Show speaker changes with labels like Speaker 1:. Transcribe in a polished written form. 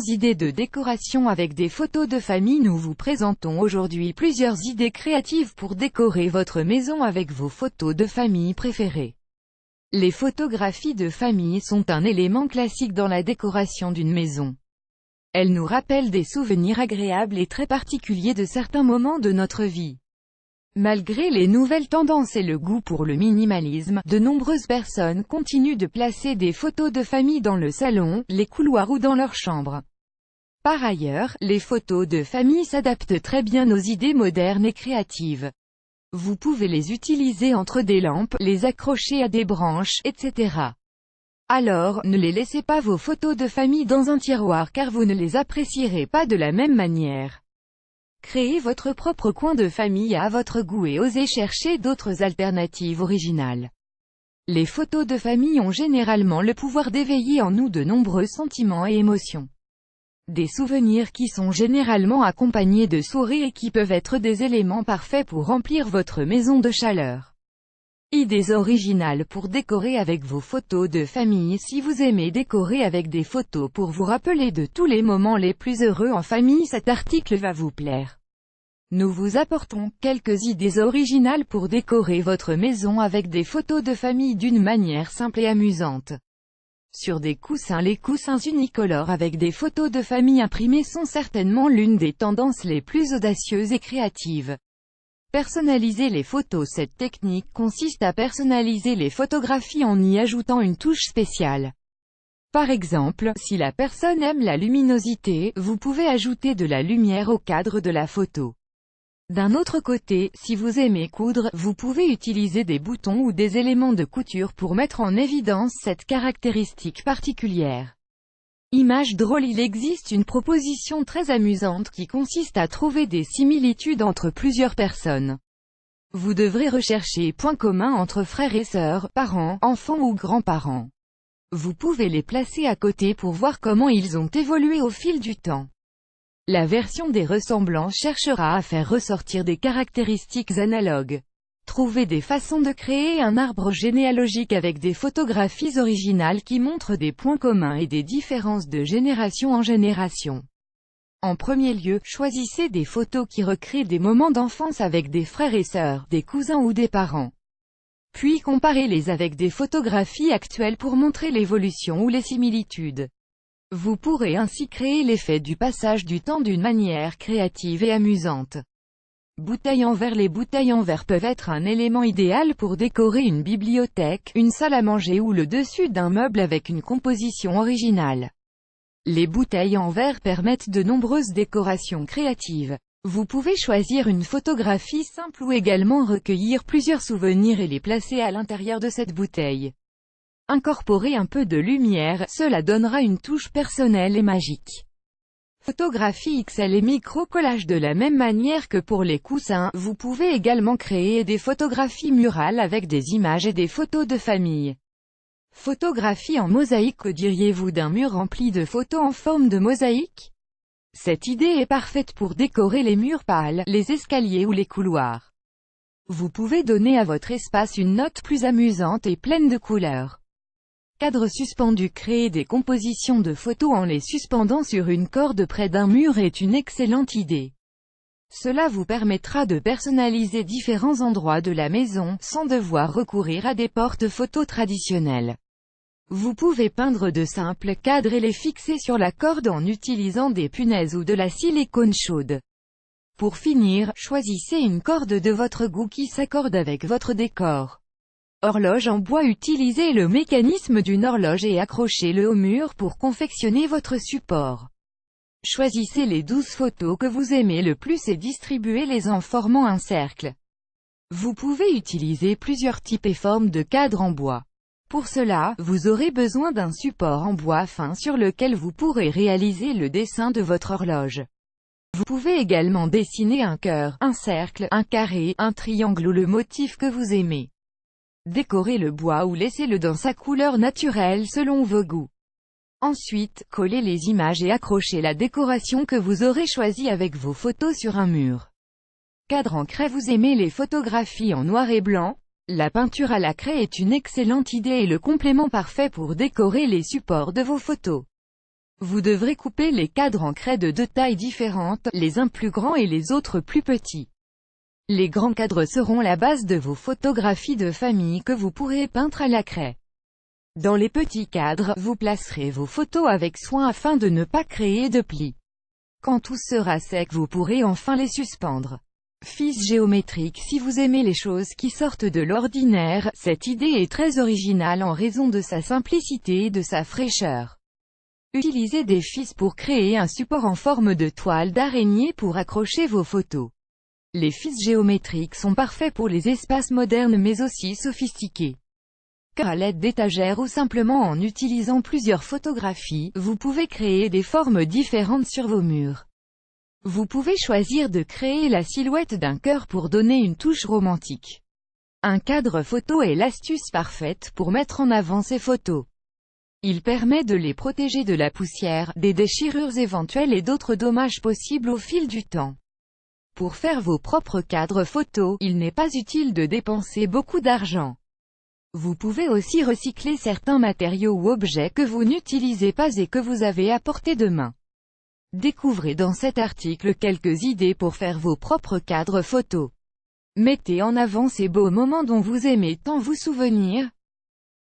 Speaker 1: idées de décoration avec des photos de famille. Nous vous présentons aujourd'hui plusieurs idées créatives pour décorer votre maison avec vos photos de famille préférées. Les photographies de famille sont un élément classique dans la décoration d'une maison. Elles nous rappellent des souvenirs agréables et très particuliers de certains moments de notre vie. Malgré les nouvelles tendances et le goût pour le minimalisme, de nombreuses personnes continuent de placer des photos de famille dans le salon, les couloirs ou dans leur chambre. Par ailleurs, les photos de famille s'adaptent très bien aux idées modernes et créatives. Vous pouvez les utiliser entre des lampes, les accrocher à des branches, etc. Alors, ne les laissez pas vos photos de famille dans un tiroir car vous ne les apprécierez pas de la même manière. Créez votre propre coin de famille à votre goût et osez chercher d'autres alternatives originales. Les photos de famille ont généralement le pouvoir d'éveiller en nous de nombreux sentiments et émotions. Des souvenirs qui sont généralement accompagnés de sourires et qui peuvent être des éléments parfaits pour remplir votre maison de chaleur. Idées originales pour décorer avec vos photos de famille. Si vous aimez décorer avec des photos pour vous rappeler de tous les moments les plus heureux en famille, cet article va vous plaire. Nous vous apportons quelques idées originales pour décorer votre maison avec des photos de famille d'une manière simple et amusante. Sur des coussins, les coussins unicolores avec des photos de famille imprimées sont certainement l'une des tendances les plus audacieuses et créatives. Personnaliser les photos. Cette technique consiste à personnaliser les photographies en y ajoutant une touche spéciale. Par exemple, si la personne aime la luminosité, vous pouvez ajouter de la lumière au cadre de la photo. D'un autre côté, si vous aimez coudre, vous pouvez utiliser des boutons ou des éléments de couture pour mettre en évidence cette caractéristique particulière. Image drôle. Il existe une proposition très amusante qui consiste à trouver des similitudes entre plusieurs personnes. Vous devrez rechercher points communs entre frères et sœurs, parents, enfants ou grands-parents. Vous pouvez les placer à côté pour voir comment ils ont évolué au fil du temps. La version des ressemblances cherchera à faire ressortir des caractéristiques analogues. Trouvez des façons de créer un arbre généalogique avec des photographies originales qui montrent des points communs et des différences de génération en génération. En premier lieu, choisissez des photos qui recréent des moments d'enfance avec des frères et sœurs, des cousins ou des parents. Puis comparez-les avec des photographies actuelles pour montrer l'évolution ou les similitudes. Vous pourrez ainsi créer l'effet du passage du temps d'une manière créative et amusante. Bouteilles en verre. Les bouteilles en verre peuvent être un élément idéal pour décorer une bibliothèque, une salle à manger ou le dessus d'un meuble avec une composition originale. Les bouteilles en verre permettent de nombreuses décorations créatives. Vous pouvez choisir une photographie simple ou également recueillir plusieurs souvenirs et les placer à l'intérieur de cette bouteille. Incorporez un peu de lumière, cela donnera une touche personnelle et magique. Photographie XL et micro-collage. De la même manière que pour les coussins, vous pouvez également créer des photographies murales avec des images et des photos de famille. Photographie en mosaïque. Que diriez-vous d'un mur rempli de photos en forme de mosaïque? Cette idée est parfaite pour décorer les murs pâles, les escaliers ou les couloirs. Vous pouvez donner à votre espace une note plus amusante et pleine de couleurs. Cadre suspendu. Créer des compositions de photos en les suspendant sur une corde près d'un mur est une excellente idée. Cela vous permettra de personnaliser différents endroits de la maison, sans devoir recourir à des porte-photos traditionnels. Vous pouvez peindre de simples cadres et les fixer sur la corde en utilisant des punaises ou de la silicone chaude. Pour finir, choisissez une corde de votre goût qui s'accorde avec votre décor. Horloge en bois. Utilisez le mécanisme d'une horloge et accrochez-le au mur pour confectionner votre support. Choisissez les 12 photos que vous aimez le plus et distribuez-les en formant un cercle. Vous pouvez utiliser plusieurs types et formes de cadres en bois. Pour cela, vous aurez besoin d'un support en bois fin sur lequel vous pourrez réaliser le dessin de votre horloge. Vous pouvez également dessiner un cœur, un cercle, un carré, un triangle ou le motif que vous aimez. Décorez le bois ou laissez-le dans sa couleur naturelle selon vos goûts. Ensuite, collez les images et accrochez la décoration que vous aurez choisie avec vos photos sur un mur. Cadre en craie. Vous aimez les photographies en noir et blanc? La peinture à la craie est une excellente idée et le complément parfait pour décorer les supports de vos photos. Vous devrez couper les cadres en craie de 2 tailles différentes, les uns plus grands et les autres plus petits. Les grands cadres seront la base de vos photographies de famille que vous pourrez peindre à la craie. Dans les petits cadres, vous placerez vos photos avec soin afin de ne pas créer de plis. Quand tout sera sec, vous pourrez enfin les suspendre. Fils géométrique. Si vous aimez les choses qui sortent de l'ordinaire, cette idée est très originale en raison de sa simplicité et de sa fraîcheur. Utilisez des fils pour créer un support en forme de toile d'araignée pour accrocher vos photos. Les fils géométriques sont parfaits pour les espaces modernes mais aussi sophistiqués. Car à l'aide d'étagères ou simplement en utilisant plusieurs photographies, vous pouvez créer des formes différentes sur vos murs. Vous pouvez choisir de créer la silhouette d'un cœur pour donner une touche romantique. Un cadre photo est l'astuce parfaite pour mettre en avant ces photos. Il permet de les protéger de la poussière, des déchirures éventuelles et d'autres dommages possibles au fil du temps. Pour faire vos propres cadres photos, il n'est pas utile de dépenser beaucoup d'argent. Vous pouvez aussi recycler certains matériaux ou objets que vous n'utilisez pas et que vous avez à portée de main. Découvrez dans cet article quelques idées pour faire vos propres cadres photos. Mettez en avant ces beaux moments dont vous aimez tant vous souvenir.